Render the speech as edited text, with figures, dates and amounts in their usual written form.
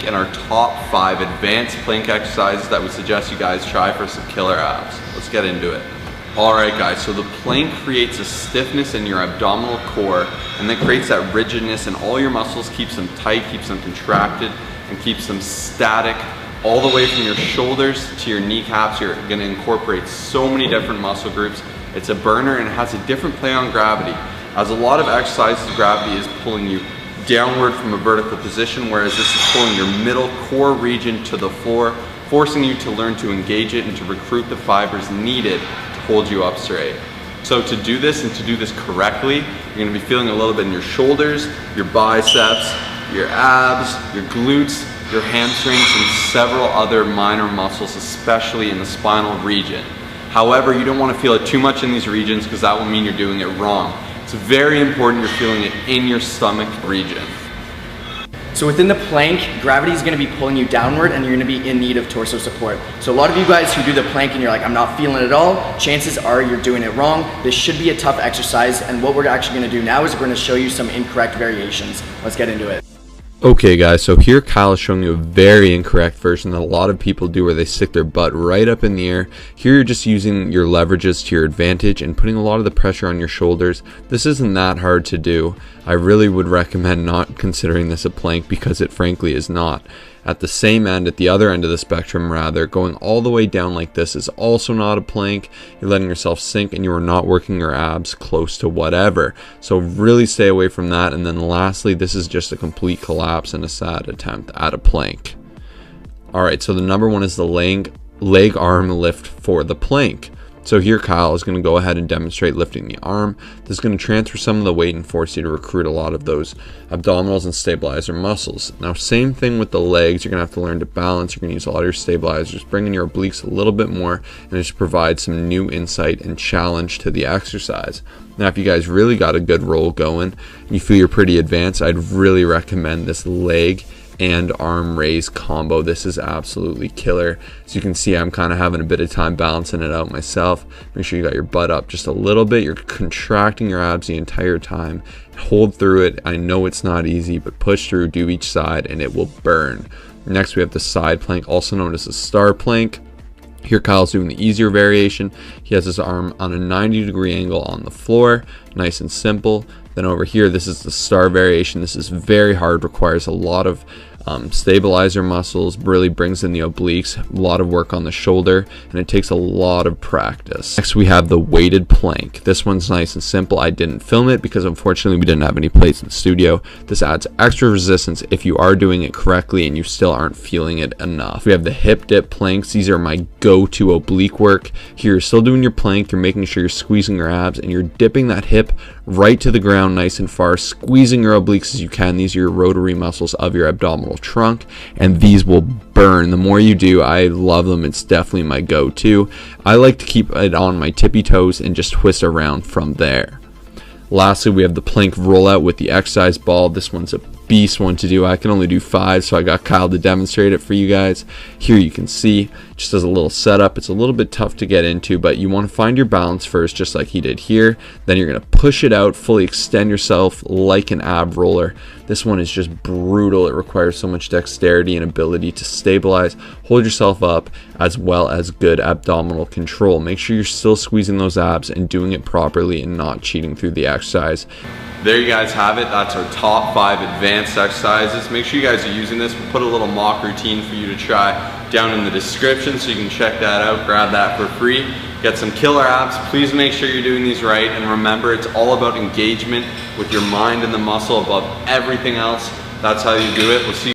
plank and our top 5 advanced plank exercises that we suggest you guys try for some killer abs. Let's get into it. Alright guys, so the plank creates a stiffness in your abdominal core and then creates that rigidness in all your muscles, keeps them tight, keeps them contracted, and keeps them static all the way from your shoulders to your kneecaps. You're going to incorporate so many different muscle groups. It's a burner and it has a different play on gravity. As a lot of exercises, gravity is pulling you downward from a vertical position, whereas this is pulling your middle core region to the floor, forcing you to learn to engage it and to recruit the fibers needed to hold you up straight. So to do this and to do this correctly, you're going to be feeling a little bit in your shoulders, your biceps, your abs, your glutes, your hamstrings, and several other minor muscles, especially in the spinal region. However, you don't want to feel it too much in these regions because that will mean you're doing it wrong. It's very important you're feeling it in your stomach region. So within the plank, gravity is going to be pulling you downward and you're going to be in need of torso support. So a lot of you guys who do the plank and you're like, I'm not feeling it at all, chances are you're doing it wrong. This should be a tough exercise, and what we're actually going to do now is we're going to show you some incorrect variations. Let's get into it. Okay guys, so here Kyle is showing you a very incorrect version that a lot of people do, where they stick their butt right up in the air. Here you're just using your leverages to your advantage and putting a lot of the pressure on your shoulders. This isn't that hard to do. I really would recommend not considering this a plank because it frankly is not. At the same end, at the other end of the spectrum rather, going all the way down like this is also not a plank. You're letting yourself sink and you are not working your abs close to whatever. So really stay away from that. And then lastly, this is just a complete collapse and a sad attempt at a plank. Alright, so the number one is the leg arm lift for the plank. So here Kyle is going to go ahead and demonstrate lifting the arm. This is going to transfer some of the weight and force you to recruit a lot of those abdominals and stabilizer muscles. Now same thing with the legs, you're going to have to learn to balance. You're going to use a lot of your stabilizers, bring in your obliques a little bit more, and just provide some new insight and challenge to the exercise. Now if you guys really got a good roll going and you feel you're pretty advanced, I'd really recommend this leg and arm raise combo. This is absolutely killer. As you can see, I'm kind of having a bit of time balancing it out myself. Make sure you got your butt up just a little bit. You're contracting your abs the entire time. Hold through it. I know it's not easy, but push through, do each side, and it will burn. Next, we have the side plank, also known as the star plank. Here Kyle's doing the easier variation. He has his arm on a 90-degree angle on the floor, nice and simple. Then over here, this is the star variation. This is very hard, requires a lot of stabilizer muscles, really brings in the obliques, a lot of work on the shoulder, and it takes a lot of practice. Next we have the weighted plank. This one's nice and simple. I didn't film it because unfortunately we didn't have any plates in the studio. This adds extra resistance if you are doing it correctly and you still aren't feeling it enough. We have the hip dip planks. These are my go-to oblique work. Here you're still doing your plank, you're making sure you're squeezing your abs and you're dipping that hip right to the ground nice and far, squeezing your obliques as you can. These are your rotary muscles of your abdominal trunk, and these will burn. The more you do, I love them. It's definitely my go-to. I like to keep it on my tippy toes and just twist around from there. Lastly, we have the plank rollout with the exercise ball. This one's a beast one to do. I can only do 5, so I got Kyle to demonstrate it for you guys. Here you can see, just as a little setup, it's a little bit tough to get into, but you want to find your balance first, just like he did here. Then you're going to push it out, fully extend yourself like an ab roller. This one is just brutal. It requires so much dexterity and ability to stabilize, hold yourself up, as well as good abdominal control. Make sure you're still squeezing those abs and doing it properly and not cheating through the exercise. There you guys have it. That's our top 5 advanced exercises. Make sure you guys are using this. We'll put a little mock routine for you to try down in the description so you can check that out, grab that for free, get some killer abs. Please make sure you're doing these right, and remember, it's all about engagement with your mind and the muscle above everything else. That's how you do it. We'll see you